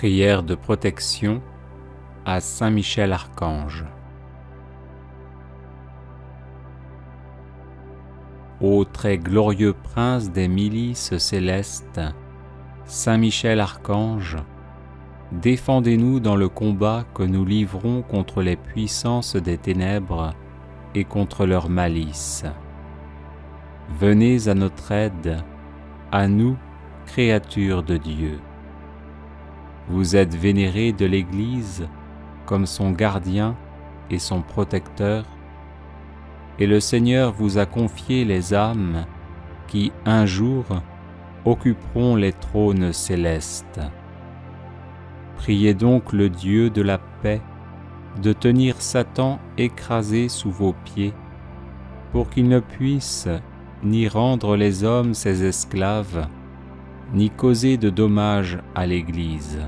Prière de protection à Saint Michel Archange. Ô très glorieux prince des milices célestes, Saint Michel Archange, défendez-nous dans le combat que nous livrons contre les puissances des ténèbres et contre leur malice. Venez à notre aide, à nous, créatures de Dieu. Vous êtes vénérés de l'Église comme son gardien et son protecteur, et le Seigneur vous a confié les âmes qui, un jour, occuperont les trônes célestes. Priez donc le Dieu de la paix de tenir Satan écrasé sous vos pieds, pour qu'il ne puisse ni rendre les hommes ses esclaves, ni causer de dommages à l'Église.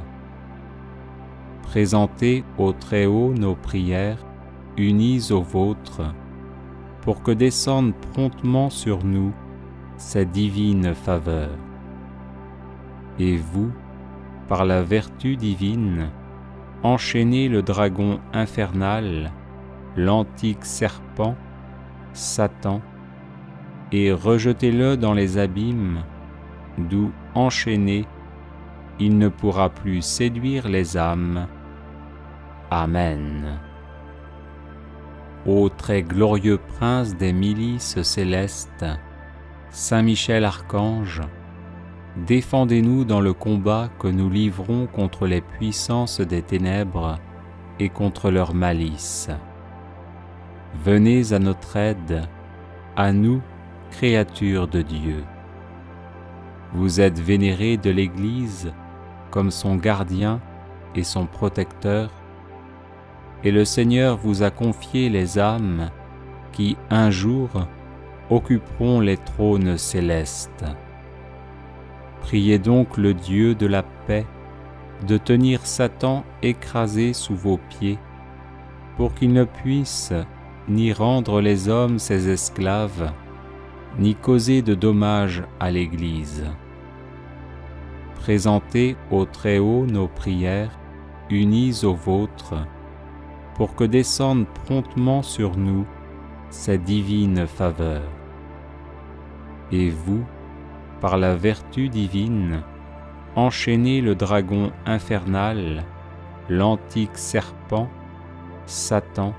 Présentez au Très-Haut nos prières, unies aux vôtres, pour que descende promptement sur nous sa divine faveur. Et vous, par la vertu divine, enchaînez le dragon infernal, l'antique serpent, Satan, et rejetez-le dans les abîmes, d'où, enchaîné, il ne pourra plus séduire les âmes. Amen. Ô très glorieux prince des milices célestes, Saint Michel Archange, défendez-nous dans le combat que nous livrons contre les puissances des ténèbres et contre leur malice. Venez à notre aide, à nous, créatures de Dieu. Vous êtes vénérés de l'Église comme son gardien et son protecteur, et le Seigneur vous a confié les âmes qui, un jour, occuperont les trônes célestes. Priez donc le Dieu de la paix de tenir Satan écrasé sous vos pieds, pour qu'il ne puisse ni rendre les hommes ses esclaves, ni causer de dommages à l'Église. Présentez au Très-Haut nos prières, unies aux vôtres, pour que descende promptement sur nous sa divine faveur. Et vous, par la vertu divine, enchaînez le dragon infernal, l'antique serpent, Satan,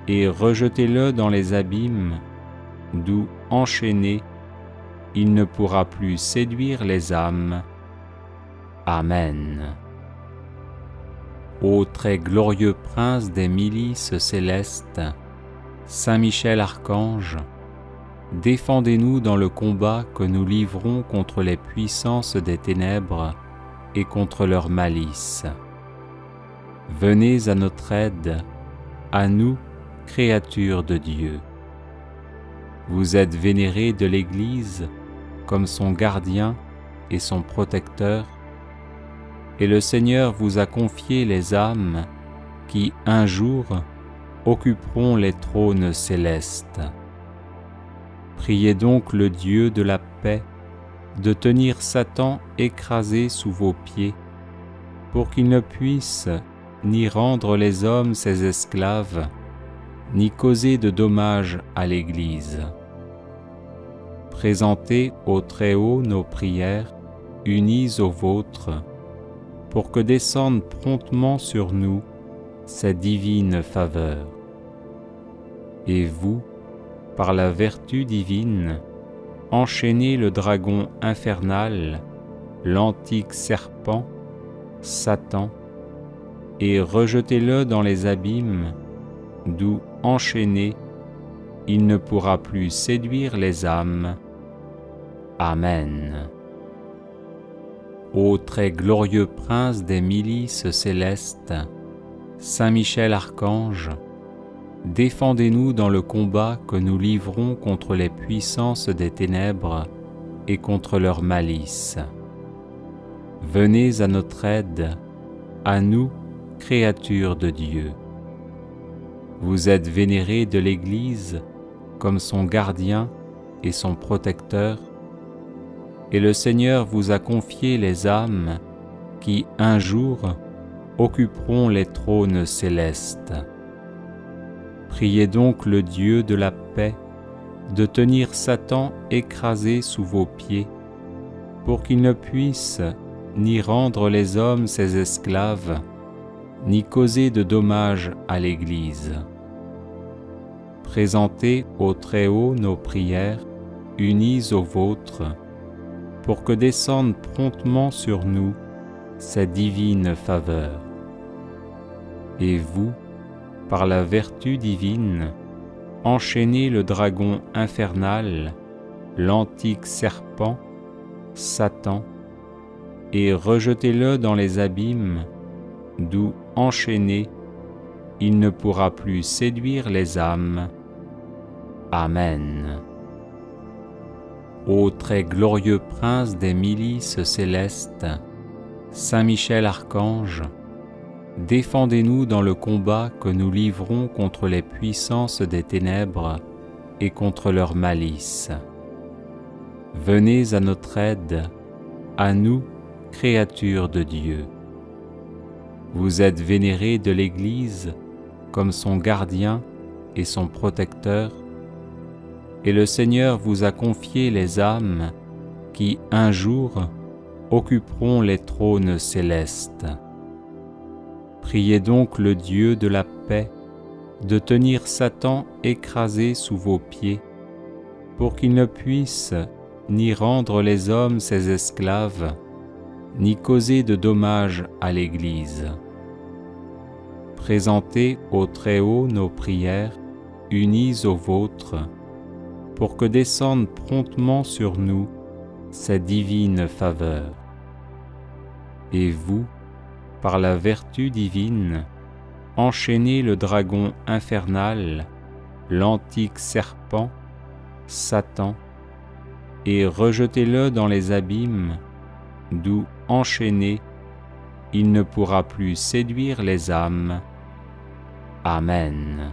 et rejetez-le dans les abîmes, d'où, enchaîné, il ne pourra plus séduire les âmes. Amen. Ô très glorieux prince des milices célestes, Saint Michel Archange, défendez-nous dans le combat que nous livrons contre les puissances des ténèbres et contre leur malice. Venez à notre aide, à nous, créatures de Dieu. Vous êtes vénérés de l'Église comme son gardien et son protecteur, et le Seigneur vous a confié les âmes qui, un jour, occuperont les trônes célestes. Priez donc le Dieu de la paix de tenir Satan écrasé sous vos pieds, pour qu'il ne puisse ni rendre les hommes ses esclaves, ni causer de dommages à l'Église. Présentez au Très-Haut nos prières, unies aux vôtres, pour que descende promptement sur nous sa divine faveur. Et vous, par la vertu divine, enchaînez le dragon infernal, l'antique serpent, Satan, et rejetez-le dans les abîmes, d'où, enchaîné, il ne pourra plus séduire les âmes. Amen. Ô très glorieux prince des milices célestes, Saint Michel Archange, défendez-nous dans le combat que nous livrons contre les puissances des ténèbres et contre leur malice. Venez à notre aide, à nous, créatures de Dieu. Vous êtes vénérés de l'Église comme son gardien et son protecteur, et le Seigneur vous a confié les âmes qui un jour occuperont les trônes célestes. Priez donc le Dieu de la paix de tenir Satan écrasé sous vos pieds, pour qu'il ne puisse ni rendre les hommes ses esclaves, ni causer de dommages à l'Église. Présentez au Très-Haut nos prières, unies aux vôtres, pour que descende promptement sur nous sa divine faveur. Et vous, par la vertu divine, enchaînez le dragon infernal, l'antique serpent, Satan, et rejetez-le dans les abîmes, d'où, enchaîné, il ne pourra plus séduire les âmes. Amen. Ô très glorieux prince des milices célestes, Saint Michel Archange, défendez-nous dans le combat que nous livrons contre les puissances des ténèbres et contre leur malice. Venez à notre aide, à nous, créatures de Dieu. Vous êtes vénérés de l'Église comme son gardien et son protecteur, et le Seigneur vous a confié les âmes qui, un jour, occuperont les trônes célestes. Priez donc le Dieu de la paix de tenir Satan écrasé sous vos pieds, pour qu'il ne puisse ni rendre les hommes ses esclaves, ni causer de dommages à l'Église. Présentez au Très-Haut nos prières, unies aux vôtres, pour que descende promptement sur nous sa divine faveur. Et vous, par la vertu divine, enchaînez le dragon infernal, l'antique serpent, Satan, et rejetez-le dans les abîmes, d'où, enchaîné, il ne pourra plus séduire les âmes. Amen.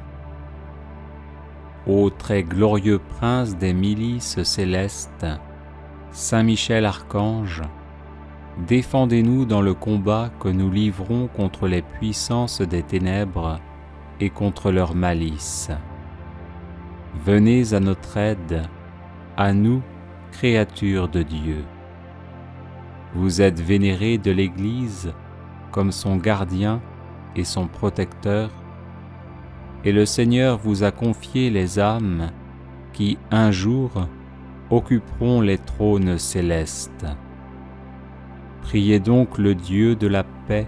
Ô très glorieux prince des milices célestes, Saint Michel Archange, défendez-nous dans le combat que nous livrons contre les puissances des ténèbres et contre leur malice. Venez à notre aide, à nous, créatures de Dieu. Vous êtes vénérés de l'Église comme son gardien et son protecteur, et le Seigneur vous a confié les âmes qui, un jour, occuperont les trônes célestes. Priez donc le Dieu de la paix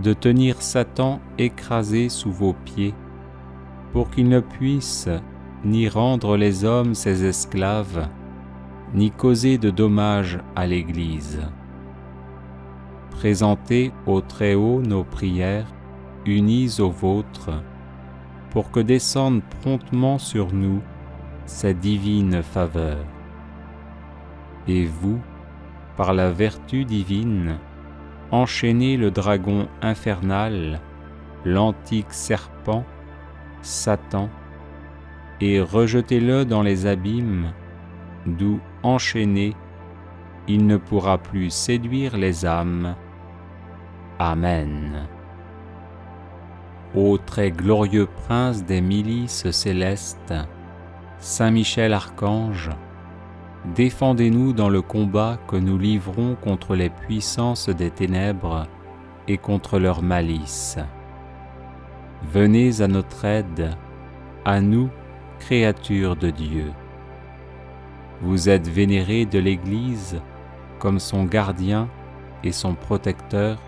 de tenir Satan écrasé sous vos pieds, pour qu'il ne puisse ni rendre les hommes ses esclaves, ni causer de dommages à l'Église. Présentez au Très-Haut nos prières, unies aux vôtres, pour que descende promptement sur nous sa divine faveur. Et vous, par la vertu divine, enchaînez le dragon infernal, l'antique serpent, Satan, et rejetez-le dans les abîmes, d'où, enchaîné, il ne pourra plus séduire les âmes. Amen. Ô très glorieux prince des milices célestes, Saint Michel Archange, défendez-nous dans le combat que nous livrons contre les puissances des ténèbres et contre leur malice. Venez à notre aide, à nous, créatures de Dieu. Vous êtes vénérés de l'Église comme son gardien et son protecteur,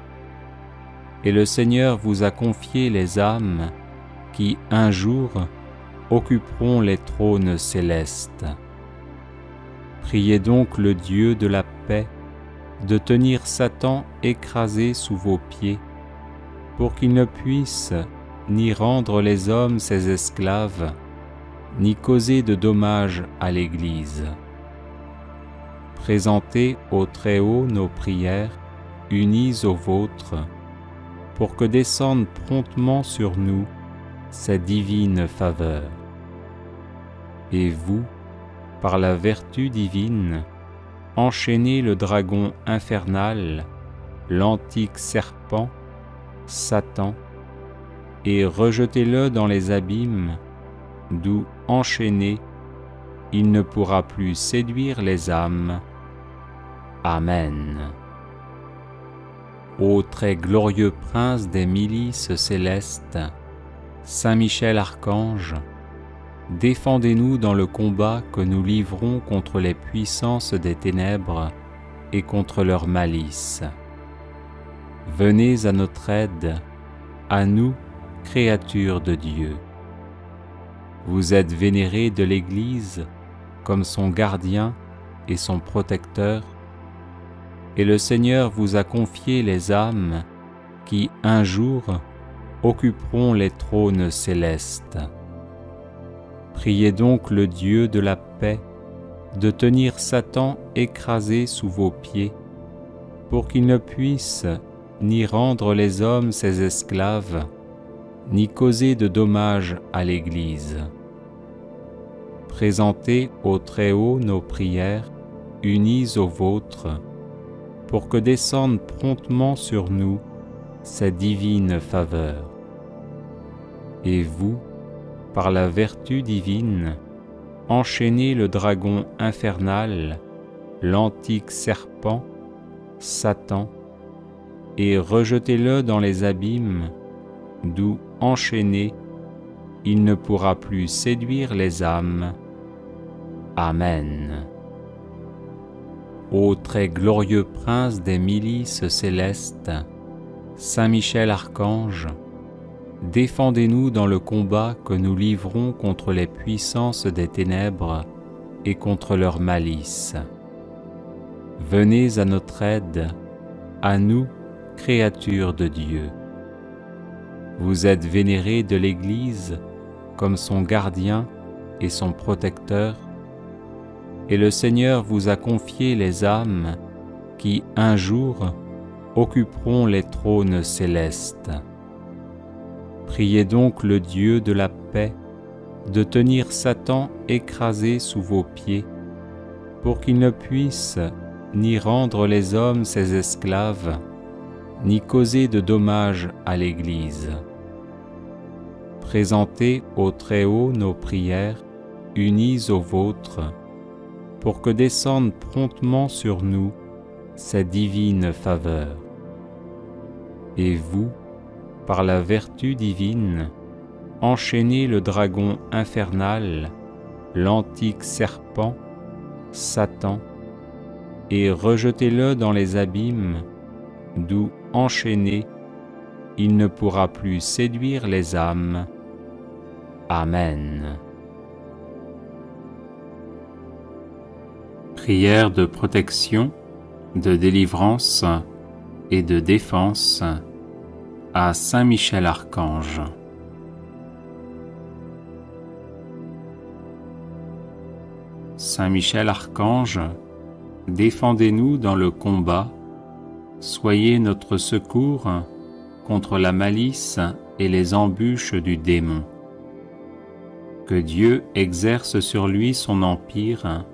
et le Seigneur vous a confié les âmes qui, un jour, occuperont les trônes célestes. Priez donc le Dieu de la paix de tenir Satan écrasé sous vos pieds, pour qu'il ne puisse ni rendre les hommes ses esclaves, ni causer de dommages à l'Église. Présentez au Très-Haut nos prières, unies aux vôtres, pour que descende promptement sur nous sa divine faveur. Et vous, par la vertu divine, enchaînez le dragon infernal, l'antique serpent, Satan, et rejetez-le dans les abîmes, d'où, enchaîné, il ne pourra plus séduire les âmes. Amen. Ô très glorieux prince des milices célestes, Saint Michel Archange, défendez-nous dans le combat que nous livrons contre les puissances des ténèbres et contre leur malice. Venez à notre aide, à nous, créatures de Dieu. Vous êtes vénérés de l'Église comme son gardien et son protecteur, et le Seigneur vous a confié les âmes qui, un jour, occuperont les trônes célestes. Priez donc le Dieu de la paix de tenir Satan écrasé sous vos pieds, pour qu'il ne puisse ni rendre les hommes ses esclaves, ni causer de dommages à l'Église. Présentez au Très-Haut nos prières, unies aux vôtres, pour que descende promptement sur nous sa divine faveur. Et vous, par la vertu divine, enchaînez le dragon infernal, l'antique serpent, Satan, et rejetez-le dans les abîmes, d'où, enchaîné, il ne pourra plus séduire les âmes. Amen. Ô très glorieux prince des milices célestes, Saint Michel Archange, défendez-nous dans le combat que nous livrons contre les puissances des ténèbres et contre leur malice. Venez à notre aide, à nous, créatures de Dieu. Vous êtes vénérés de l'Église comme son gardien et son protecteur, et le Seigneur vous a confié les âmes qui, un jour, occuperont les trônes célestes. Priez donc le Dieu de la paix de tenir Satan écrasé sous vos pieds, pour qu'il ne puisse ni rendre les hommes ses esclaves, ni causer de dommages à l'Église. Présentez au Très-Haut nos prières, unies aux vôtres, pour que descende promptement sur nous sa divine faveur. Et vous, par la vertu divine, enchaînez le dragon infernal, l'antique serpent, Satan, et rejetez-le dans les abîmes, d'où, enchaîné, il ne pourra plus séduire les âmes. Amen. Prière de protection, de délivrance et de défense à Saint Michel Archange. Saint Michel Archange, défendez-nous dans le combat, soyez notre secours contre la malice et les embûches du démon. Que Dieu exerce sur lui son empire,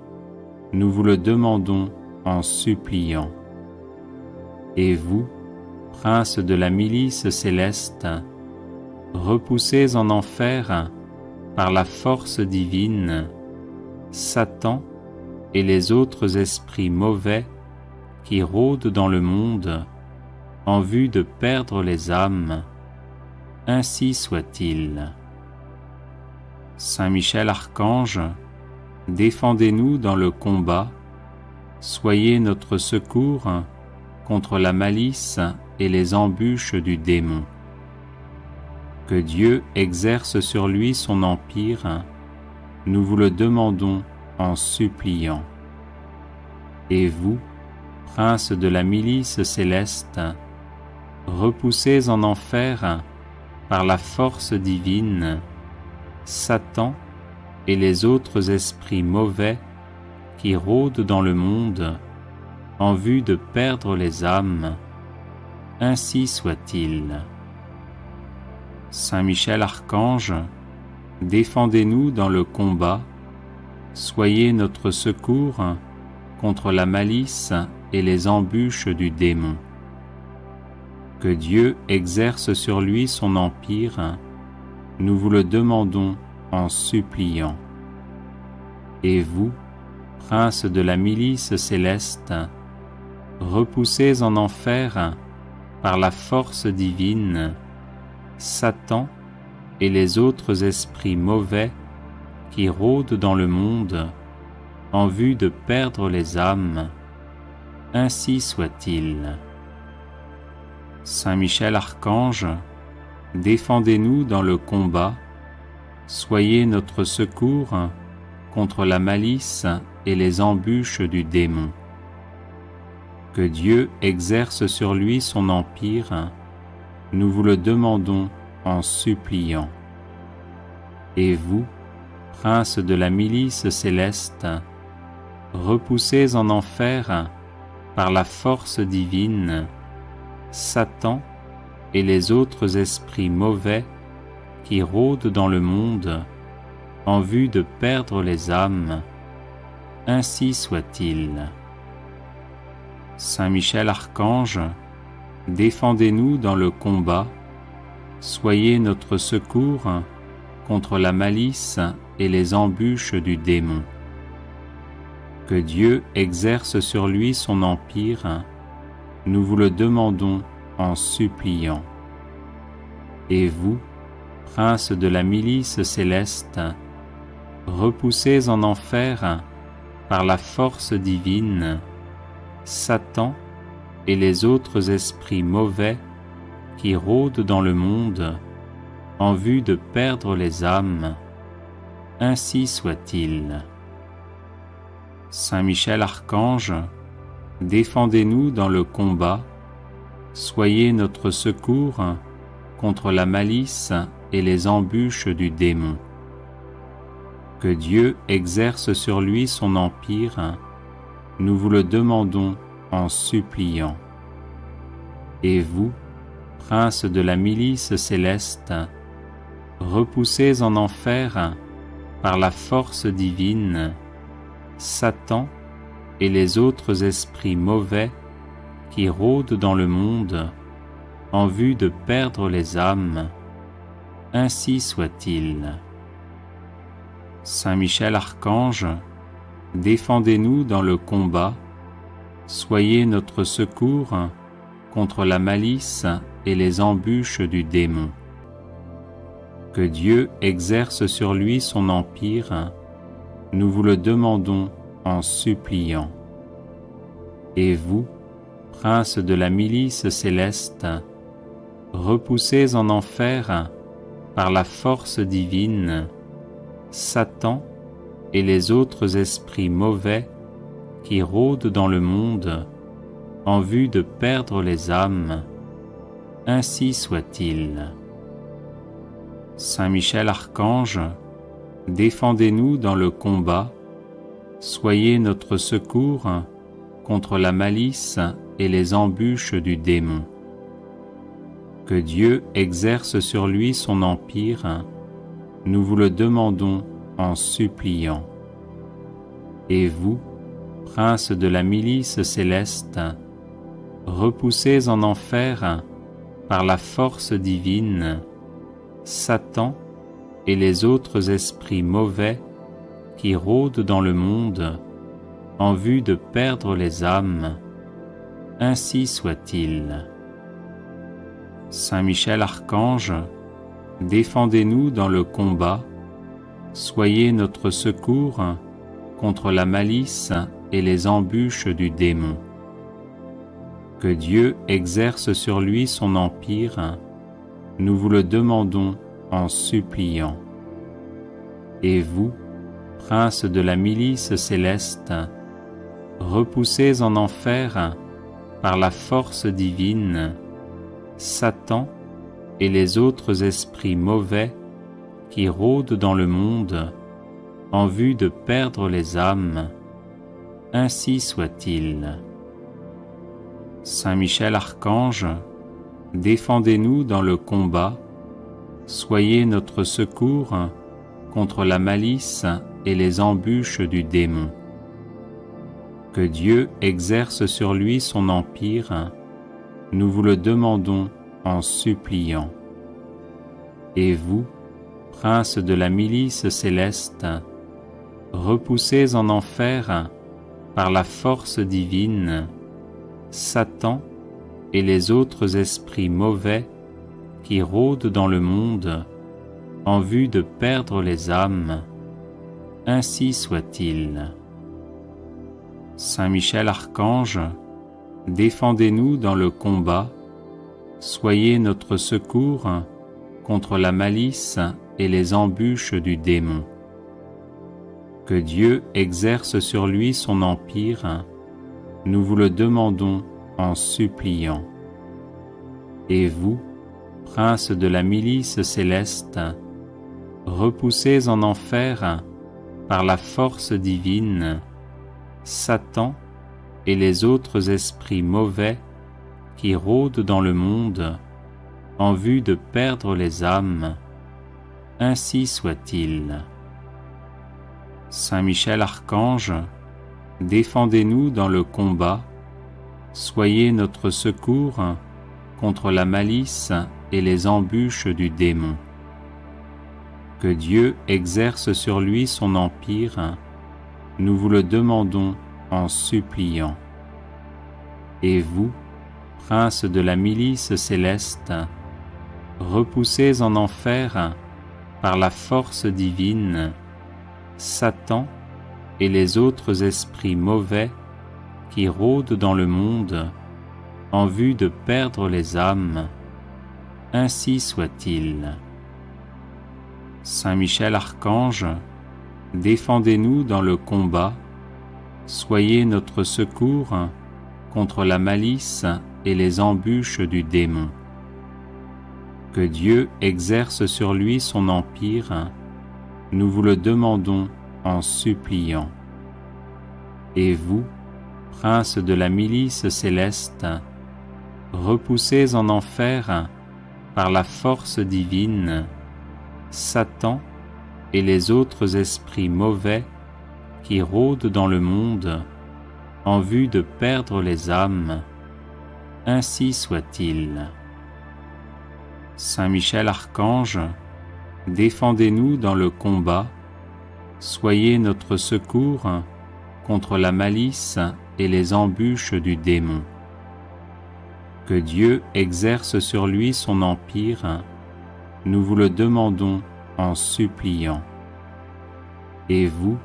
nous vous le demandons en suppliant. Et vous, prince de la milice céleste, repoussez en enfer, par la force divine, Satan et les autres esprits mauvais qui rôdent dans le monde en vue de perdre les âmes. Ainsi soit-il. Saint Michel Archange, défendez-nous dans le combat, soyez notre secours contre la malice et les embûches du démon. Que Dieu exerce sur lui son empire, nous vous le demandons en suppliant. Et vous, prince de la milice céleste, repoussez en enfer, par la force divine, Satan et les autres esprits mauvais qui rôdent dans le monde en vue de perdre les âmes. Ainsi soit-il. Saint Michel Archange, défendez-nous dans le combat, soyez notre secours contre la malice et les embûches du démon. Que Dieu exerce sur lui son empire, nous vous le demandons en suppliant. Et vous, princes de la milice céleste, repoussés en enfer par la force divine, Satan et les autres esprits mauvais qui rôdent dans le monde en vue de perdre les âmes, ainsi soit-il. Saint Michel Archange, défendez-nous dans le combat, soyez notre secours contre la malice et les embûches du démon. Que Dieu exerce sur lui son empire, nous vous le demandons en suppliant. Et vous, princes de la milice céleste, repoussés en enfer par la force divine, Satan et les autres esprits mauvais qui rôdent dans le monde en vue de perdre les âmes, ainsi soit-il. Saint Michel Archange, défendez-nous dans le combat, soyez notre secours contre la malice et les embûches du démon. Que Dieu exerce sur lui son empire, nous vous le demandons en suppliant. Et vous, princes de la milice céleste, repoussés en enfer par la force divine, Satan et les autres esprits mauvais qui rôdent dans le monde en vue de perdre les âmes, ainsi soit-il. Saint Michel Archange, défendez-nous dans le combat, soyez notre secours contre la malice et les embûches du démon. Que Dieu exerce sur lui son empire, nous vous le demandons en suppliant. Et vous, princes de la milice céleste, repoussés en enfer par la force divine, Satan et les autres esprits mauvais qui rôdent dans le monde en vue de perdre les âmes, ainsi soit-il. Saint Michel Archange, défendez-nous dans le combat, soyez notre secours contre la malice et les embûches du démon. Que Dieu exerce sur lui son empire, nous vous le demandons en suppliant. Et vous, princes de la milice céleste, repoussés en enfer par la force divine, Satan et les autres esprits mauvais qui rôdent dans le monde en vue de perdre les âmes, ainsi soit-il. Saint Michel Archange, défendez-nous dans le combat, soyez notre secours contre la malice et les embûches du démon. Que Dieu exerce sur lui son empire, nous vous le demandons en suppliant. Et vous, princes de la milice céleste, repoussés en enfer par la force divine, Satan et les autres esprits mauvais qui rôdent dans le monde en vue de perdre les âmes, ainsi soit-il. Saint Michel Archange, défendez-nous dans le combat, soyez notre secours contre la malice et les embûches du démon. Que Dieu exerce sur lui son empire, nous vous le demandons en suppliant. Et vous, princes de la milice céleste, repoussés en enfer par la force divine, Satan et les autres esprits mauvais qui rôdent dans le monde en vue de perdre les âmes, ainsi soit-il. Saint Michel Archange, défendez-nous dans le combat, soyez notre secours contre la malice et les embûches du démon. Que Dieu exerce sur lui son empire, nous vous le demandons en suppliant. Et vous, princes de la milice céleste, repoussés en enfer par la force divine, Satan et les autres esprits mauvais qui rôdent dans le monde en vue de perdre les âmes, ainsi soit-il. Saint Michel Archange, défendez-nous dans le combat, soyez notre secours contre la malice et les embûches du démon. Que Dieu exerce sur lui son empire, nous vous le demandons en suppliant. Et vous, princes de la milice céleste, repoussés en enfer par la force divine, Satan et les autres esprits mauvais qui rôdent dans le monde en vue de perdre les âmes, ainsi soit-il. Saint Michel Archange, défendez-nous dans le combat, soyez notre secours contre la malice et les embûches du démon. Que Dieu exerce sur lui son empire, nous vous le demandons en suppliant. Et vous, princes de la milice céleste, repoussés en enfer par la force divine, Satan et les autres esprits mauvais qui rôdent dans le monde en vue de perdre les âmes, ainsi soit-il. Saint Michel Archange, défendez-nous dans le combat, soyez notre secours contre la malice et les embûches du démon. Que Dieu exerce sur lui son empire, nous vous le demandons en suppliant. Et vous, princes de la milice céleste, repoussés en enfer par la force divine, Satan et les autres esprits mauvais qui rôdent dans le monde en vue de perdre les âmes, ainsi soit-il. Saint Michel Archange, défendez-nous dans le combat, soyez notre secours contre la malice et les embûches du démon. Que Dieu exerce sur lui son empire, nous vous le demandons en suppliant. Et vous,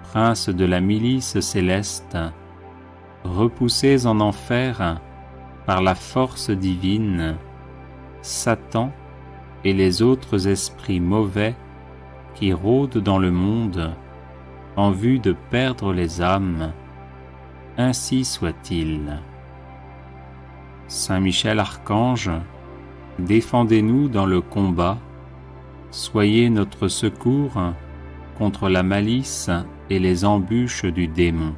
princes de la milice céleste, repoussés en enfer par la force divine, Satan et les autres esprits mauvais qui rôdent dans le monde en vue de perdre les âmes, ainsi soit-il. Saint Michel Archange, défendez-nous dans le combat, soyez notre secours contre la malice et les embûches du démon.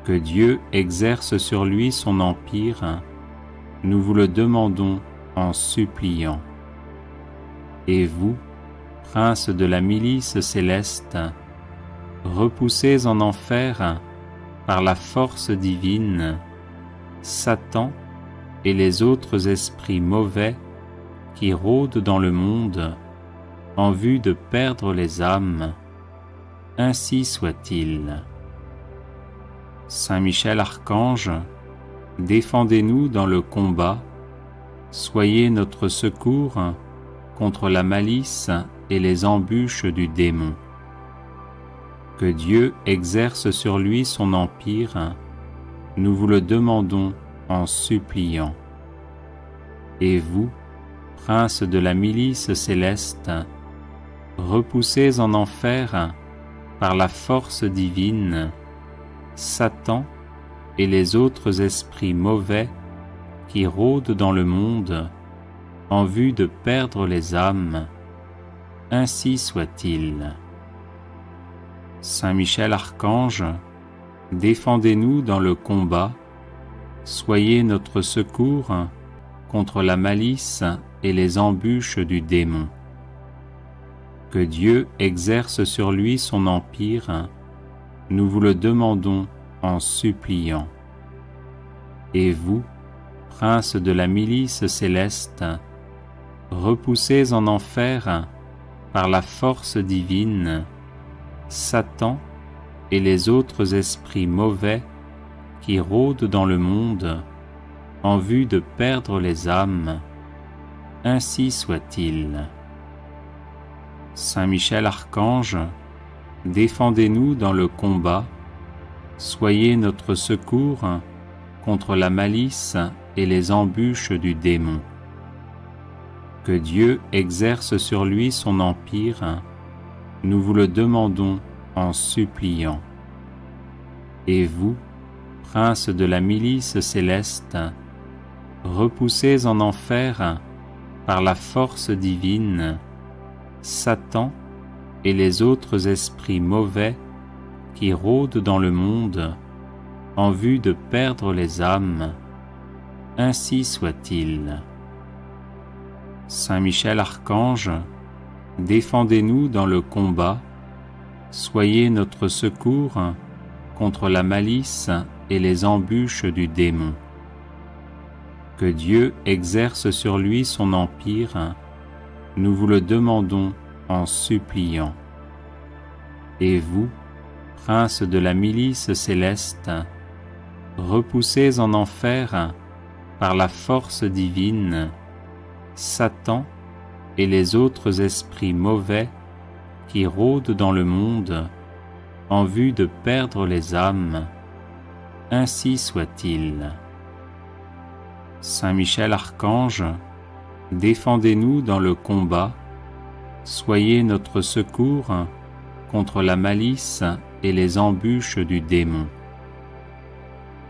Que Dieu exerce sur lui son empire, nous vous le demandons en suppliant. Et vous, princes de la milice céleste, repoussés en enfer par la force divine, Satan et les autres esprits mauvais qui rôdent dans le monde en vue de perdre les âmes, ainsi soit-il. Saint Michel Archange, défendez-nous dans le combat, soyez notre secours contre la malice et les embûches du démon. Que Dieu exerce sur lui son empire, nous vous le demandons en suppliant. Et vous, princes de la milice céleste, repoussés en enfer par la force divine, Satan et les autres esprits mauvais qui rôdent dans le monde en vue de perdre les âmes, ainsi soit-il. Saint Michel Archange, défendez-nous dans le combat, soyez notre secours contre la malice et les embûches du démon. Que Dieu exerce sur lui son empire, nous vous le demandons en suppliant. Et vous, princes de la milice céleste, repoussés en enfer par la force divine, Satan et les autres esprits mauvais qui rôdent dans le monde en vue de perdre les âmes, ainsi soit-il. Saint Michel Archange, défendez-nous dans le combat, soyez notre secours contre la malice et les embûches du démon. Que Dieu exerce sur lui son empire, nous vous le demandons en suppliant. Et vous, princes de la milice céleste, repoussés en enfer par la force divine, Satan et les autres esprits mauvais qui rôdent dans le monde en vue de perdre les âmes, ainsi soit-il. Saint Michel Archange, défendez-nous dans le combat, soyez notre secours contre la malice et les embûches du démon. Que Dieu exerce sur lui son empire, nous vous le demandons en suppliant. Et vous, princes de la milice céleste, repoussés en enfer par la force divine, Satan et les autres esprits mauvais qui rôdent dans le monde en vue de perdre les âmes, ainsi soit-il. Saint Michel Archange, défendez-nous dans le combat, soyez notre secours contre la malice et les embûches du démon.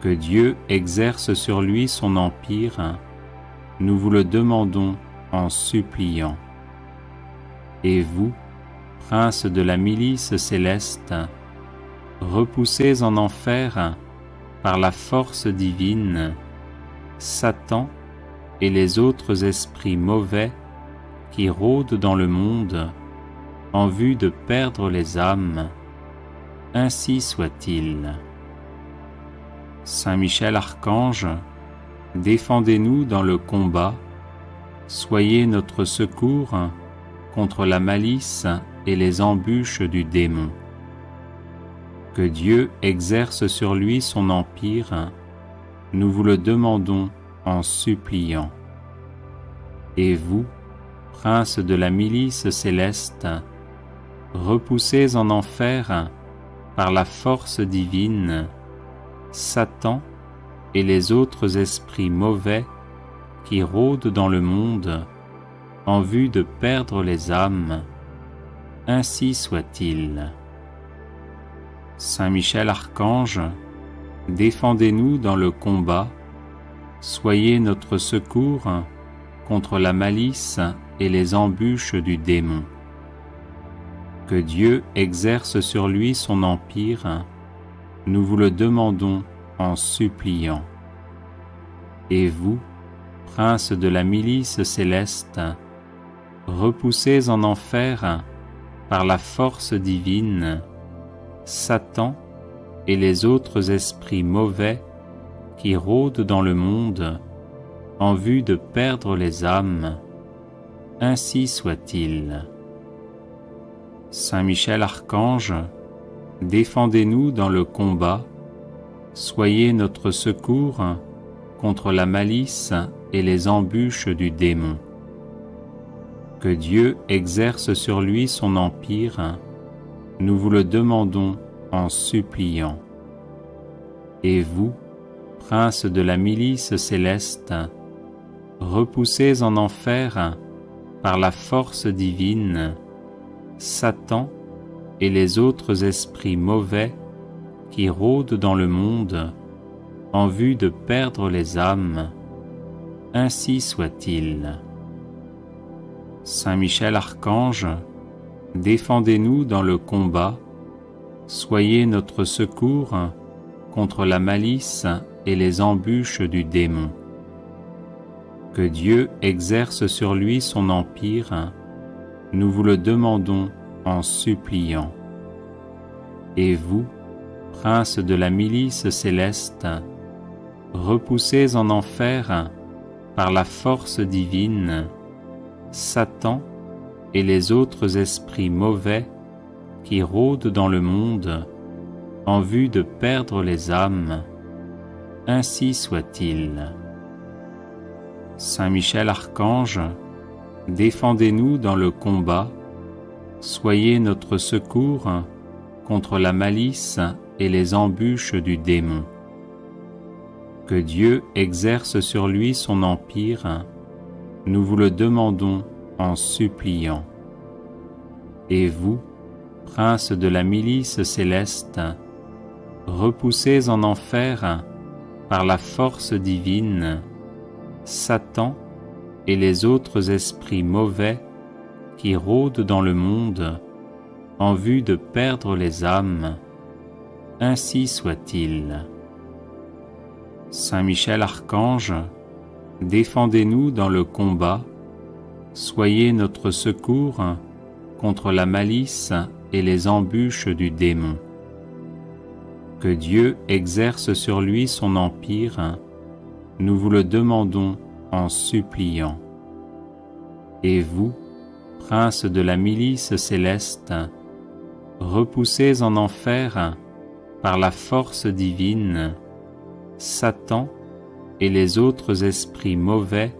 Que Dieu exerce sur lui son empire, nous vous le demandons en suppliant. Et vous, princes de la milice céleste, repoussés en enfer par la force divine, Satan et les autres esprits mauvais qui rôdent dans le monde en vue de perdre les âmes, ainsi soit-il. Saint Michel Archange, défendez-nous dans le combat, soyez notre secours contre la malice et les embûches du démon. Que Dieu exerce sur lui son empire, nous vous le demandons en suppliant. Et vous, princes de la milice céleste, repoussés en enfer par la force divine, Satan et les autres esprits mauvais qui rôdent dans le monde en vue de perdre les âmes, ainsi soit-il. Saint Michel Archange, défendez-nous dans le combat, soyez notre secours contre la malice et les embûches du démon. Que Dieu exerce sur lui son empire, nous vous le demandons en suppliant. Et vous, princes de la milice céleste, repoussés en enfer par la force divine, Satan et les autres esprits mauvais qui rôdent dans le monde en vue de perdre les âmes, ainsi soit-il. Saint Michel Archange, défendez-nous dans le combat, soyez notre secours contre la malice et les embûches du démon. Que Dieu exerce sur lui son empire, nous vous le demandons en suppliant. Et vous, princes de la milice céleste, repoussés en enfer par la force divine, Satan et les autres esprits mauvais qui rôdent dans le monde en vue de perdre les âmes, ainsi soit-il. Saint Michel Archange, défendez-nous dans le combat, soyez notre secours contre la malice et les embûches du démon. Que Dieu exerce sur lui son empire, nous vous le demandons en suppliant. Et vous, princes de la milice céleste, repoussez en enfer par la force divine Satan et les autres esprits mauvais qui rôdent dans le monde en vue de perdre les âmes. Ainsi soit-il. Saint Michel Archange, défendez-nous dans le combat, soyez notre secours contre la malice et les embûches du démon. Que Dieu exerce sur lui son empire, nous vous le demandons en suppliant. Et vous, prince de la milice céleste, repoussez en enfer par la force divine Satan et les autres esprits mauvais qui rôdent dans le monde en vue de perdre les âmes. Ainsi soit-il. Saint Michel Archange, défendez-nous dans le combat, soyez notre secours contre la malice et les embûches du démon. Que Dieu exerce sur lui son empire, nous vous le demandons en suppliant. Et vous, prince de la milice céleste, repoussez en enfer par la force divine Satan et les autres esprits mauvais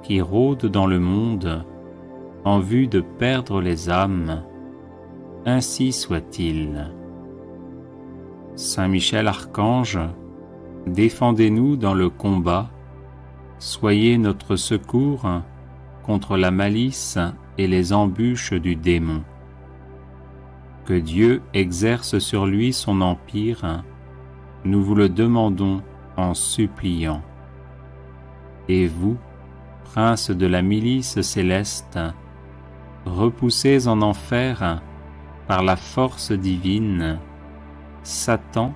qui rôdent dans le monde en vue de perdre les âmes. Ainsi soit-il. Saint Michel Archange, défendez-nous dans le combat, soyez notre secours contre la malice et les embûches du démon. Que Dieu exerce sur lui son empire, nous vous le demandons en suppliant. Et vous, prince de la milice céleste, repoussez en enfer par la force divine Satan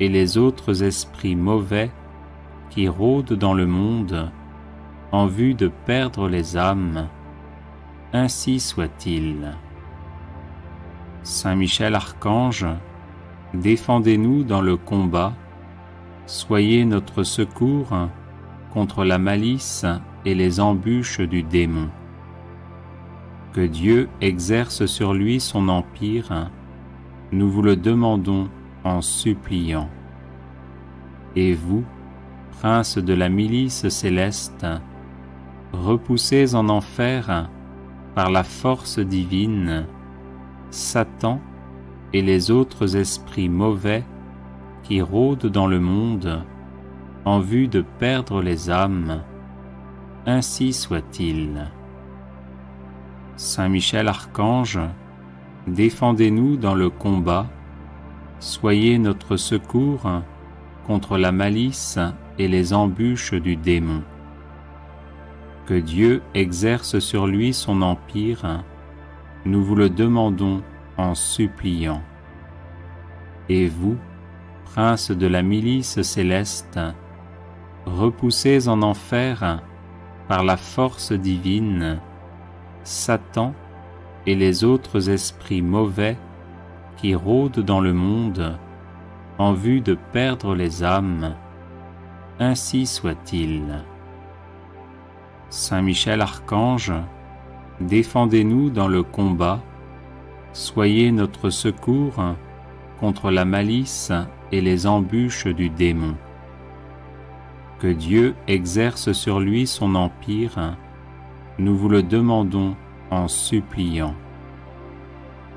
et les autres esprits mauvais qui rôdent dans le monde en vue de perdre les âmes. Ainsi soit-il. Saint Michel Archange, défendez-nous dans le combat, soyez notre secours contre la malice et les embûches du démon. Que Dieu exerce sur lui son empire, nous vous le demandons en suppliant. Et vous, prince de la milice céleste, repoussez en enfer par la force divine Satan et les autres esprits mauvais qui rôdent dans le monde en vue de perdre les âmes. Ainsi soit-il. Saint Michel Archange, défendez-nous dans le combat, soyez notre secours contre la malice et les embûches du démon. Que Dieu exerce sur lui son empire, nous vous le demandons en suppliant. Et vous, prince de la milice céleste, repoussez en enfer par la force divine Satan et les autres esprits mauvais qui rôdent dans le monde en vue de perdre les âmes. Ainsi soit-il. Saint Michel Archange, défendez-nous dans le combat, soyez notre secours contre la malice et les embûches du démon. Que Dieu exerce sur lui son empire, nous vous le demandons en suppliant.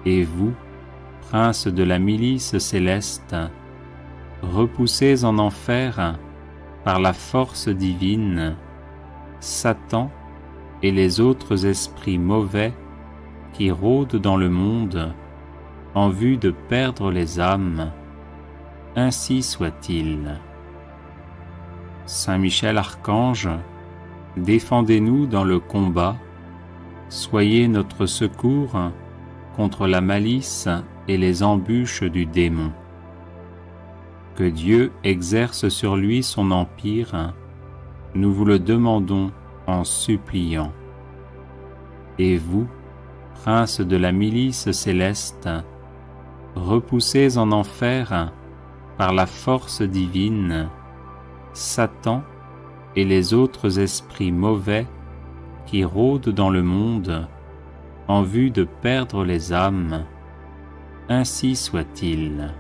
Et vous, prince de la milice céleste, repoussez en enfer par la force divine Satan et les autres esprits mauvais qui rôdent dans le monde en vue de perdre les âmes. Ainsi soit-il. Saint Michel Archange, défendez-nous dans le combat, soyez notre secours contre la malice et les embûches du démon. Que Dieu exerce sur lui son empire, nous vous le demandons en suppliant. Et vous, prince de la milice céleste, repoussez en enfer par la force divine Satan et les autres esprits mauvais qui rôdent dans le monde en vue de perdre les âmes, ainsi soit-il.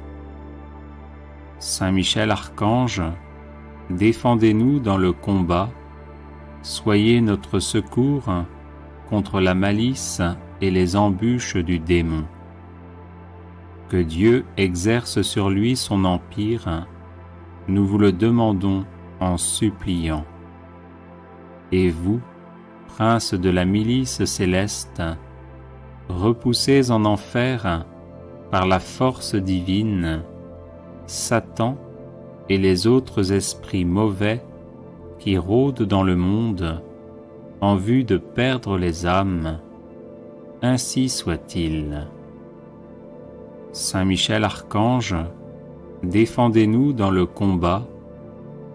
Saint Michel Archange, défendez-nous dans le combat, soyez notre secours contre la malice et les embûches du démon. Que Dieu exerce sur lui son empire, nous vous le demandons en suppliant. Et vous, prince de la milice céleste, repoussez en enfer par la force divine Satan et les autres esprits mauvais qui rôdent dans le monde en vue de perdre les âmes, ainsi soit-il. Saint Michel Archange, défendez-nous dans le combat,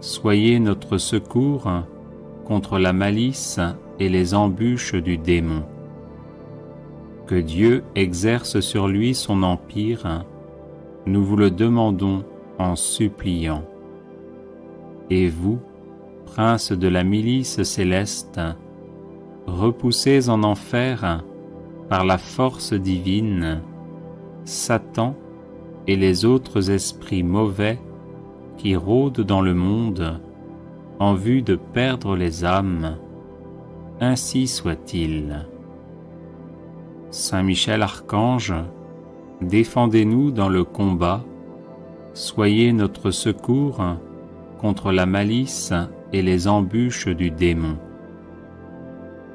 soyez notre secours contre la malice et les embûches du démon. Que Dieu exerce sur lui son empire, nous vous le demandons en suppliant. Et vous, prince de la milice céleste, repoussez en enfer par la force divine Satan et les autres esprits mauvais qui rôdent dans le monde en vue de perdre les âmes, ainsi soit-il. Saint Michel Archange, défendez-nous dans le combat, soyez notre secours contre la malice et les embûches du démon.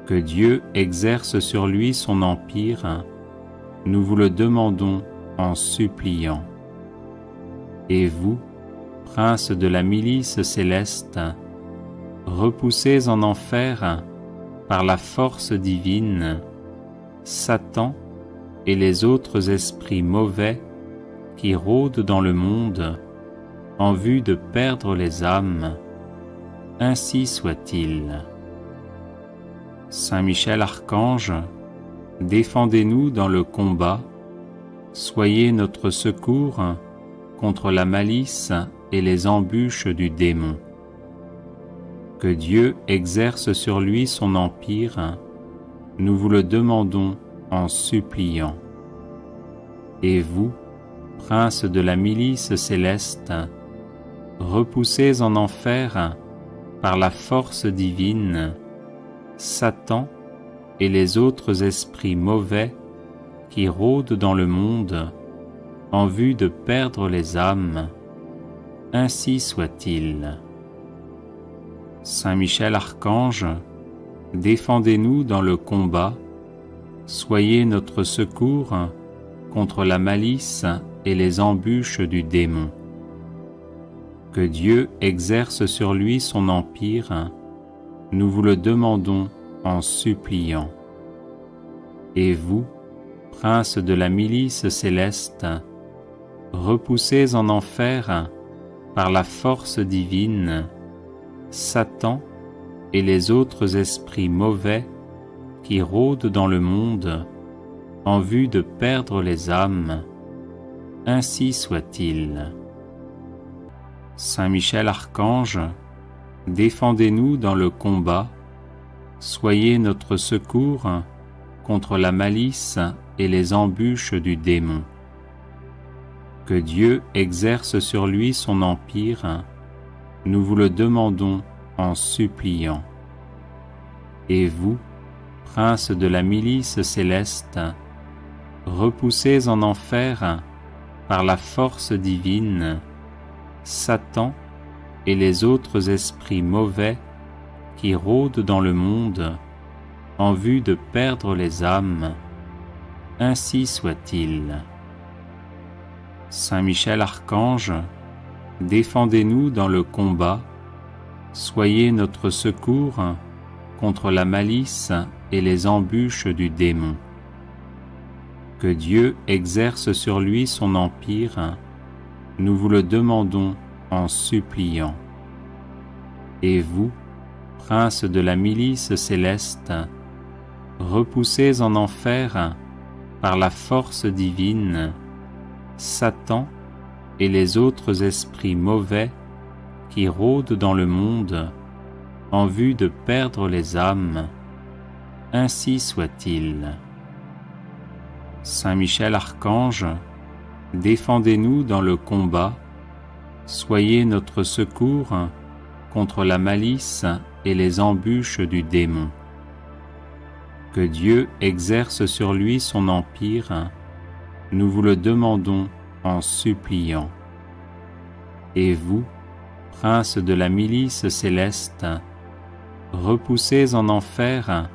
Que Dieu exerce sur lui son empire, nous vous le demandons en suppliant. Et vous, prince de la milice céleste, repoussez en enfer par la force divine Satan et les autres esprits mauvais qui rôdent dans le monde en vue de perdre les âmes, ainsi soit-il. Saint Michel Archange, défendez-nous dans le combat, soyez notre secours contre la malice et les embûches du démon. Que Dieu exerce sur lui son empire, nous vous le demandons en suppliant. Et vous, prince de la milice céleste, repoussez en enfer par la force divine Satan et les autres esprits mauvais qui rôdent dans le monde en vue de perdre les âmes, ainsi soit-il. Saint Michel Archange, défendez-nous dans le combat, soyez notre secours contre la malice et les embûches du démon. Que Dieu exerce sur lui son empire, nous vous le demandons en suppliant. Et vous, prince de la milice céleste, repoussez en enfer par la force divine Satan et les autres esprits mauvais qui rôdent dans le monde en vue de perdre les âmes, ainsi soit-il. Saint Michel Archange, défendez-nous dans le combat, soyez notre secours contre la malice et les embûches du démon. Que Dieu exerce sur lui son empire, nous vous le demandons en suppliant. Et vous, prince de la milice céleste, repoussez en enfer par la force divine Satan et les autres esprits mauvais qui rôdent dans le monde en vue de perdre les âmes, ainsi soit-il. Saint Michel Archange, défendez-nous dans le combat, soyez notre secours contre la malice et les embûches du démon. Que Dieu exerce sur lui son empire, nous vous le demandons en suppliant. Et vous, prince de la milice céleste, repoussez en enfer par la force divine Satan et les autres esprits mauvais qui rôdent dans le monde en vue de perdre les âmes, ainsi soit-il. Saint Michel Archange, défendez-nous dans le combat, soyez notre secours contre la malice et les embûches du démon. Que Dieu exerce sur lui son empire, nous vous le demandons en suppliant. Et vous, prince de la milice céleste, repoussez en enfer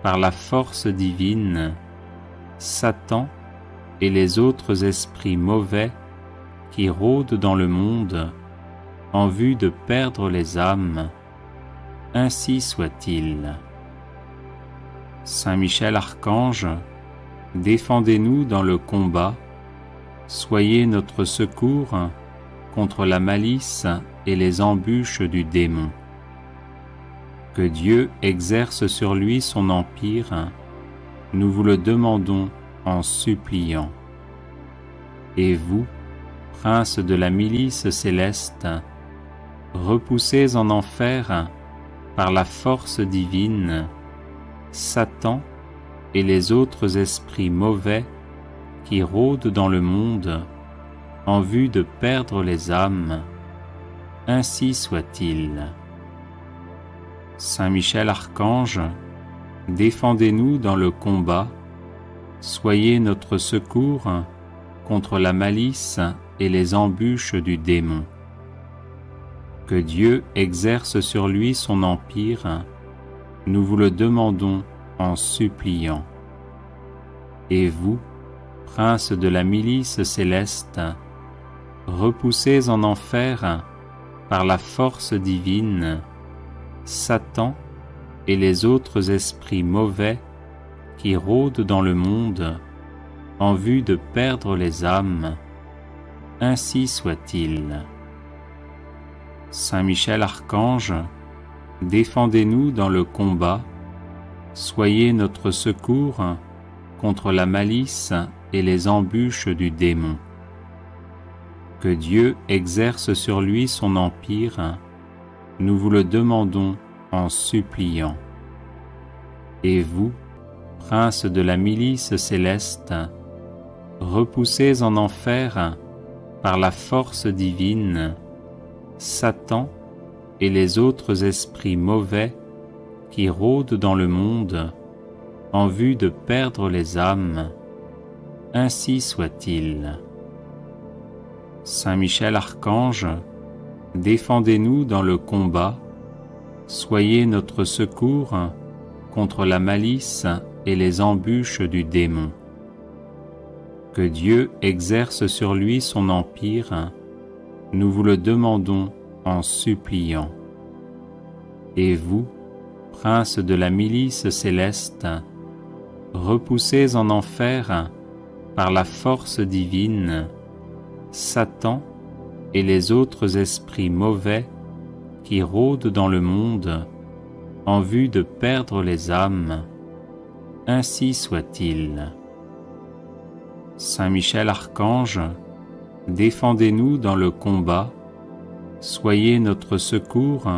par la force divine Satan et les autres esprits mauvais qui rôdent dans le monde en vue de perdre les âmes, ainsi soit-il. Saint Michel Archange, défendez-nous dans le combat, soyez notre secours contre la malice et les embûches du démon. Que Dieu exerce sur lui son empire, nous vous le demandons en suppliant. Et vous, prince de la milice céleste, repoussez en enfer par la force divine Satan et les autres esprits mauvais qui rôdent dans le monde en vue de perdre les âmes, ainsi soit-il. Saint Michel Archange, défendez-nous dans le combat, soyez notre secours contre la malice et les embûches du démon. Que Dieu exerce sur lui son empire, nous vous le demandons en suppliant. Et vous, prince de la milice céleste, repoussez en enfer par la force divine Satan et les autres esprits mauvais qui rôdent dans le monde en vue de perdre les âmes, ainsi soit-il. Saint Michel Archange, défendez-nous dans le combat, soyez notre secours contre la malice et les embûches du démon. Que Dieu exerce sur lui son empire, nous vous le demandons en suppliant. Et vous, prince de la milice céleste, repoussez en enfer par la force divine Satan et les autres esprits mauvais qui rôdent dans le monde en vue de perdre les âmes, ainsi soit-il. Saint Michel Archange, défendez-nous dans le combat, soyez notre secours contre la malice et les embûches du démon. Que Dieu exerce sur lui son empire, nous vous le demandons en suppliant. Et vous, prince de la milice céleste, repoussez en enfer par la force divine Satan et les autres esprits mauvais qui rôdent dans le monde en vue de perdre les âmes, ainsi soit-il. Saint Michel Archange, défendez-nous dans le combat, soyez notre secours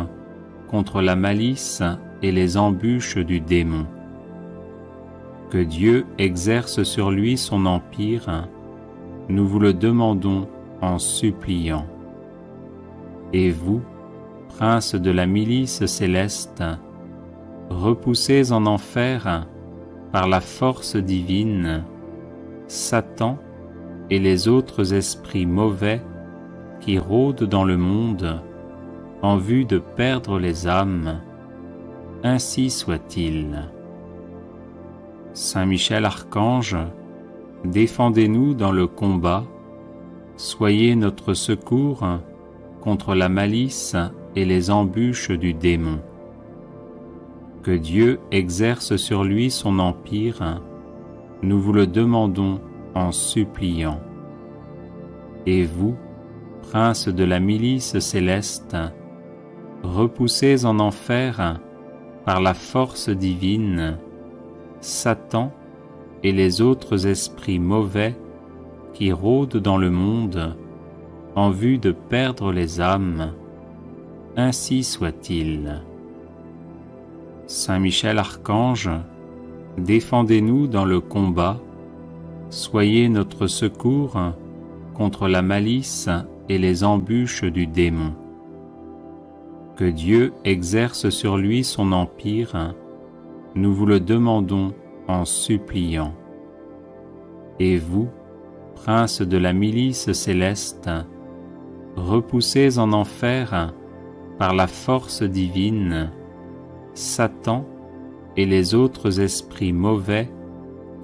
contre la malice et les embûches du démon. Que Dieu exerce sur lui son empire, nous vous le demandons en suppliant. Et vous, prince de la milice céleste, repoussez en enfer par la force divine Satan et les autres esprits mauvais qui rôdent dans le monde en vue de perdre les âmes, ainsi soit-il. Saint Michel Archange, défendez-nous dans le combat, soyez notre secours contre la malice et les embûches du démon. Que Dieu exerce sur lui son empire, nous vous le demandons en suppliant. Et vous, prince de la milice céleste, repoussez en enfer par la force divine Satan et les autres esprits mauvais qui rôdent dans le monde en vue de perdre les âmes, ainsi soit-il. Saint Michel Archange, défendez-nous dans le combat, soyez notre secours contre la malice et les embûches du démon. Que Dieu exerce sur lui son empire, nous vous le demandons en suppliant. Et vous, prince de la milice céleste, repoussez en enfer, par la force divine, Satan et les autres esprits mauvais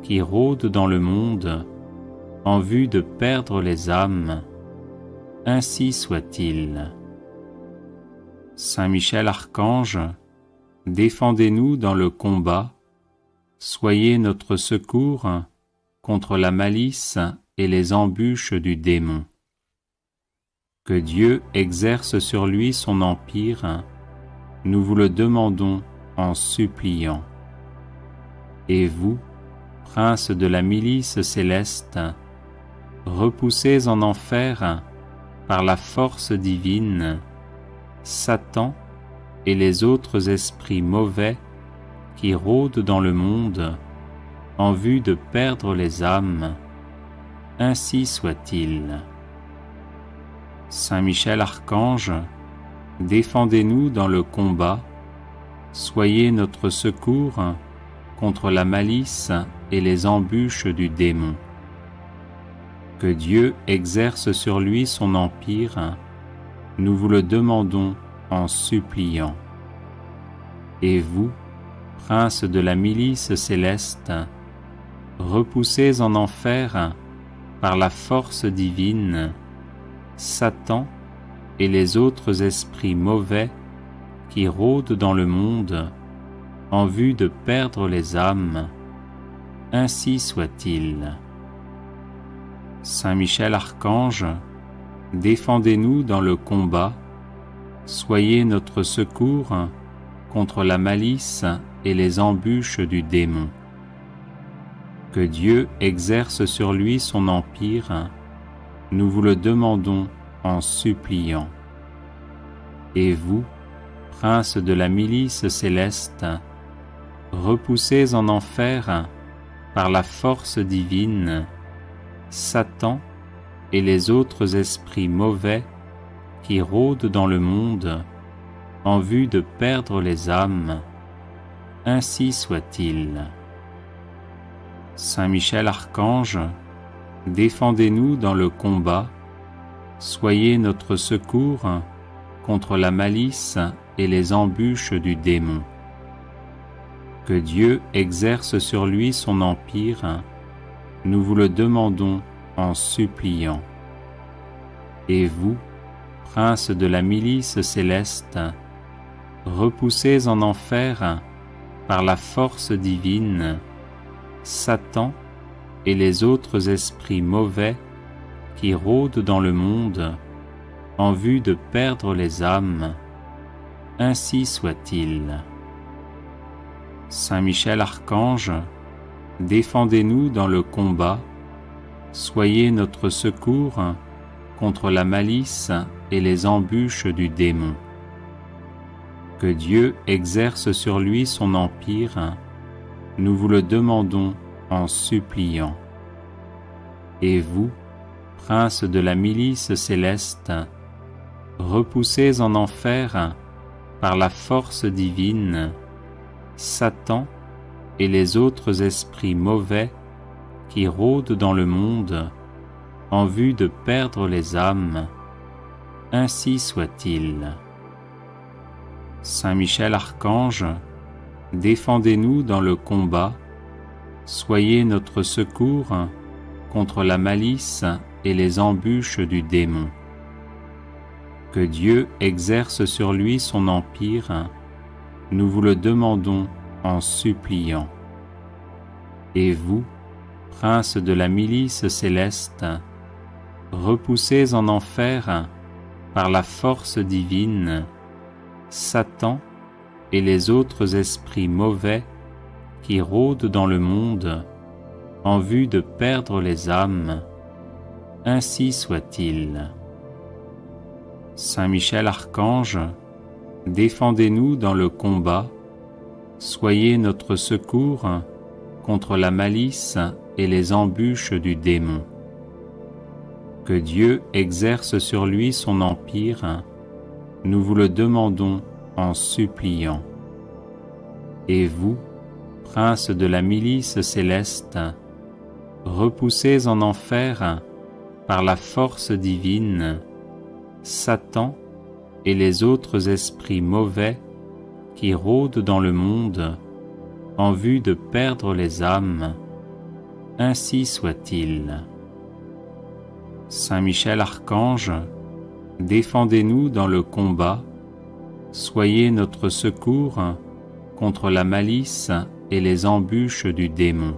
qui rôdent dans le monde en vue de perdre les âmes, ainsi soit-il. Saint Michel Archange, défendez-nous dans le combat, soyez notre secours contre la malice et les embûches du démon. Que Dieu exerce sur lui son empire, nous vous le demandons en suppliant. Et vous, prince de la milice céleste, repoussez en enfer, par la force divine, Satan et les autres esprits mauvais qui rôdent dans le monde en vue de perdre les âmes, ainsi soit-il. Saint Michel Archange, défendez-nous dans le combat, soyez notre secours contre la malice et les embûches du démon. Que Dieu exerce sur lui son empire, nous vous le demandons en suppliant. Et vous, prince de la milice céleste, repoussez en enfer, par la force divine, Satan et les autres esprits mauvais qui rôdent dans le monde en vue de perdre les âmes, ainsi soit-il. Saint Michel Archange, défendez-nous dans le combat, soyez notre secours contre la malice et les embûches du démon. Que Dieu exerce sur lui son empire, nous vous le demandons en suppliant. Et vous, prince de la milice céleste, repoussez en enfer, par la force divine, Satan et les autres esprits mauvais qui rôdent dans le monde en vue de perdre les âmes, ainsi soit-il. Saint Michel Archange, défendez-nous dans le combat, soyez notre secours contre la malice et les embûches du démon. Que Dieu exerce sur lui son empire, nous vous le demandons en suppliant. Et vous, prince de la milice céleste, repoussez en enfer, par la force divine, Satan et les autres esprits mauvais qui rôdent dans le monde en vue de perdre les âmes, ainsi soit-il. Saint Michel Archange, défendez-nous dans le combat, soyez notre secours contre la malice et les embûches du démon. Que Dieu exerce sur lui son empire, nous vous le demandons en suppliant. Et vous, prince de la milice céleste, repoussez en enfer, par la force divine, Satan et les autres esprits mauvais qui rôdent dans le monde en vue de perdre les âmes, ainsi soit-il. Saint Michel Archange, défendez-nous dans le combat, soyez notre secours contre la malice et les embûches du démon. Que Dieu exerce sur lui son empire, nous vous le demandons en suppliant. Et vous, prince de la milice céleste, repoussez en enfer, par la force divine, Satan et les autres esprits mauvais qui rôdent dans le monde en vue de perdre les âmes, ainsi soit-il. Saint Michel Archange, défendez-nous dans le combat, soyez notre secours contre la malice et les embûches du démon. Que Dieu exerce sur lui son empire, nous vous le demandons en suppliant. Et vous, prince de la milice céleste, repoussez en enfer par la force divine Satan et les autres esprits mauvais qui rôdent dans le monde en vue de perdre les âmes. Ainsi soit-il. Saint Michel Archange, défendez-nous dans le combat, soyez notre secours contre la malice et les embûches du démon.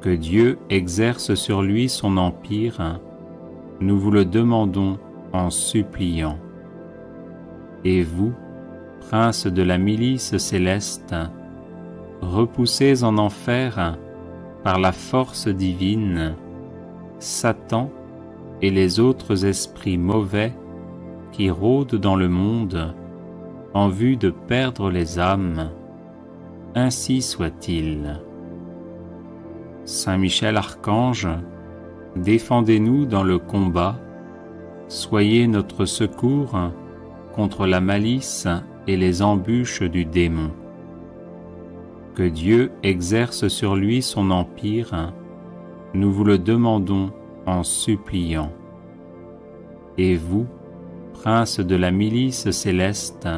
Que Dieu exerce sur lui son empire, nous vous le demandons en suppliant. Et vous, prince de la milice céleste, repoussez en enfer par la force divine Satan et les autres esprits mauvais qui rôdent dans le monde en vue de perdre les âmes. Ainsi soit-il. Saint Michel Archange, défendez-nous dans le combat, soyez notre secours contre la malice et les embûches du démon. Que Dieu exerce sur lui son empire, nous vous le demandons en suppliant. Et vous, prince de la milice céleste,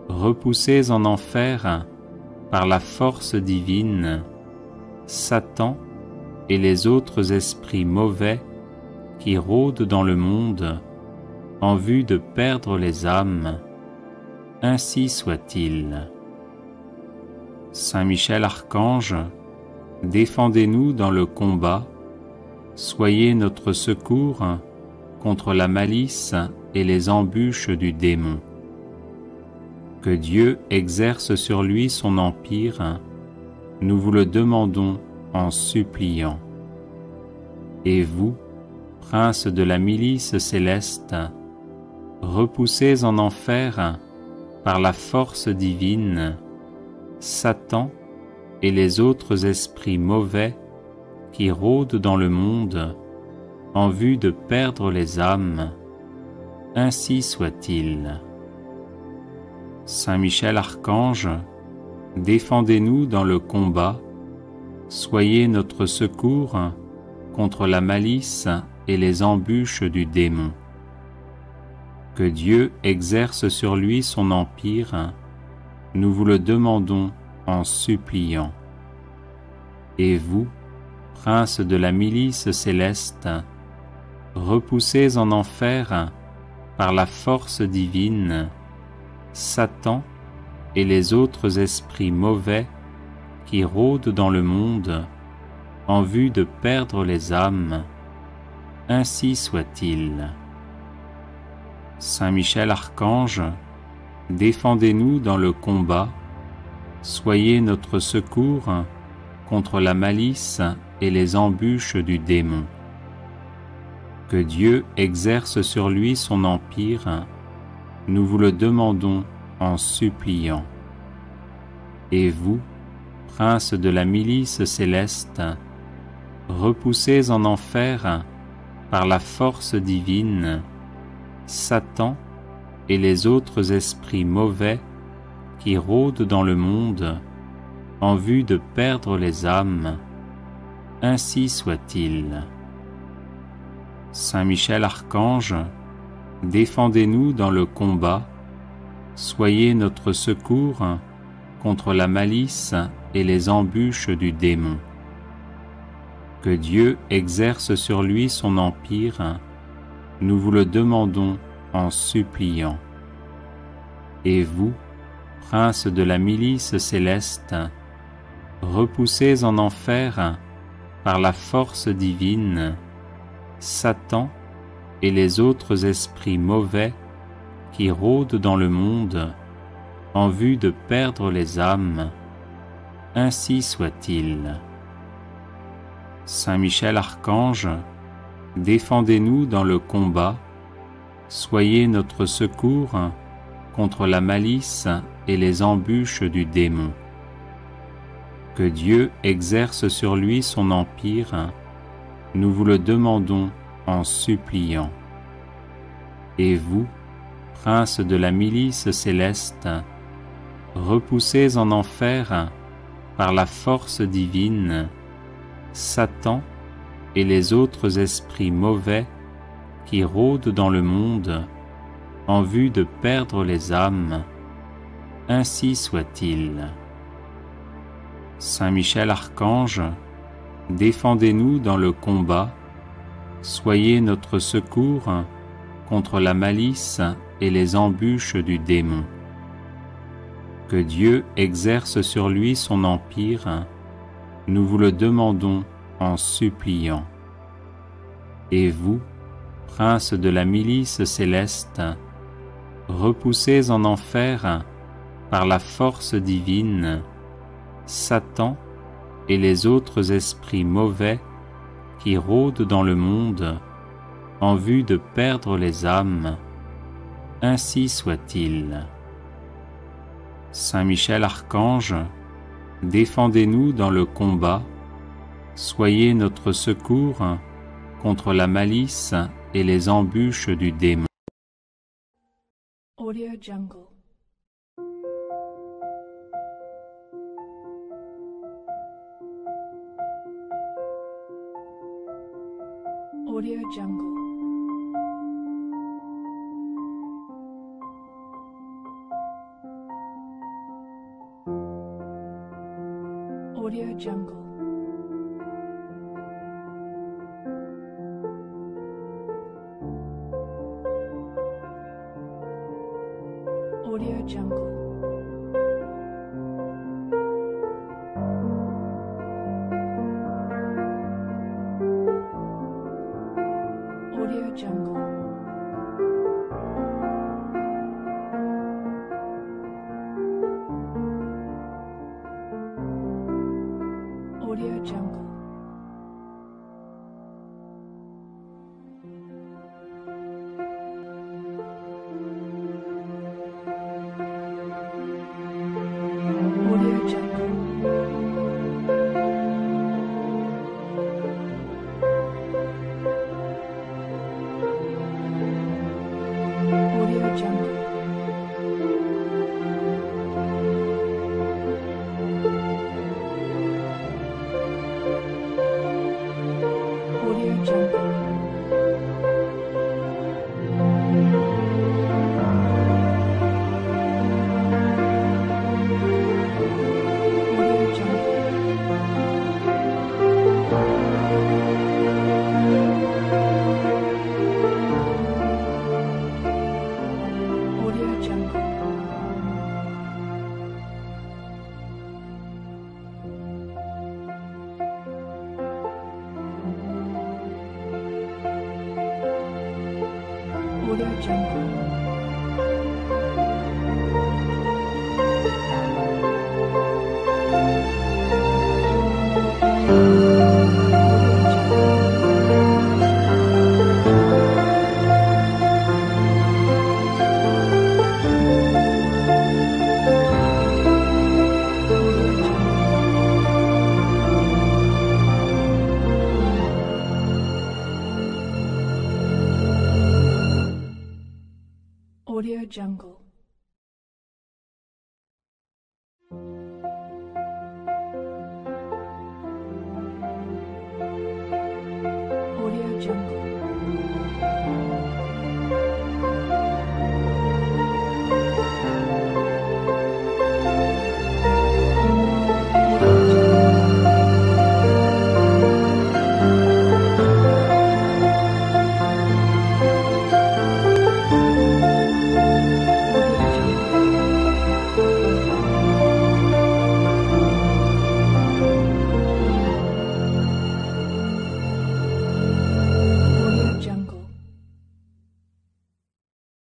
repoussez en enfer par la force divine Satan et les autres esprits mauvais qui rôdent dans le monde en vue de perdre les âmes. Ainsi soit-il. Saint Michel Archange, défendez-nous dans le combat, soyez notre secours contre la malice et les embûches du démon. Que Dieu exerce sur lui son empire, nous vous le demandons en suppliant. Et vous, prince de la milice céleste, repoussez en enfer par la force divine Satan et les autres esprits mauvais qui rôdent dans le monde en vue de perdre les âmes. Ainsi soit-il. Saint Michel Archange, défendez-nous dans le combat, soyez notre secours contre la malice et les embûches du démon. Que Dieu exerce sur lui son empire, nous vous le demandons en suppliant. Et vous, prince de la milice céleste, repoussez en enfer par la force divine Satan et les autres esprits mauvais qui rôdent dans le monde en vue de perdre les âmes. Ainsi soit-il. Saint Michel Archange, défendez-nous dans le combat, soyez notre secours contre la malice et les embûches du démon. Que Dieu exerce sur lui son empire, nous vous le demandons en suppliant. Et vous, prince de la milice céleste, repoussez en enfer par la force divine Satan et les autres esprits mauvais qui rôdent dans le monde en vue de perdre les âmes. Ainsi soit-il. Saint Michel Archange, défendez-nous dans le combat, soyez notre secours contre la malice et les embûches du démon. Que Dieu exerce sur lui son empire, nous vous le demandons en suppliant. Et vous, prince de la milice céleste, repoussez en enfer par la force divine Satan et les autres esprits mauvais qui rôdent dans le monde en vue de perdre les âmes. Ainsi soit-il. Saint Michel Archange, défendez-nous dans le combat, soyez notre secours contre la malice et les embûches du démon. Que Dieu exerce sur lui son empire, nous vous le demandons en suppliant. Et vous, princes de la milice céleste, repoussés en enfer par la force divine, Satan et les autres esprits mauvais qui rôdent dans le monde en vue de perdre les âmes, ainsi soit-il. Saint Michel Archange, défendez-nous dans le combat, soyez notre secours contre la malice et les embûches du démon. Que Dieu exerce sur lui son empire, nous vous le demandons en suppliant. Et vous, princes de la milice céleste, repoussés en enfer par la force divine, Satan et les autres esprits mauvais qui rôdent dans le monde en vue de perdre les âmes, ainsi soit-il. Saint Michel Archange, défendez-nous dans le combat, soyez notre secours contre la malice et les embûches du démon. Audio Jungle. Audio Jungle. Audio Jungle. Audio Jungle. Audio Jungle. Audio Jungle. Audio Jungle. Audio Jungle. Audio Jungle. Audio Jungle. Audio Jungle. Audio Jungle. Audio Jungle. Audio Jungle.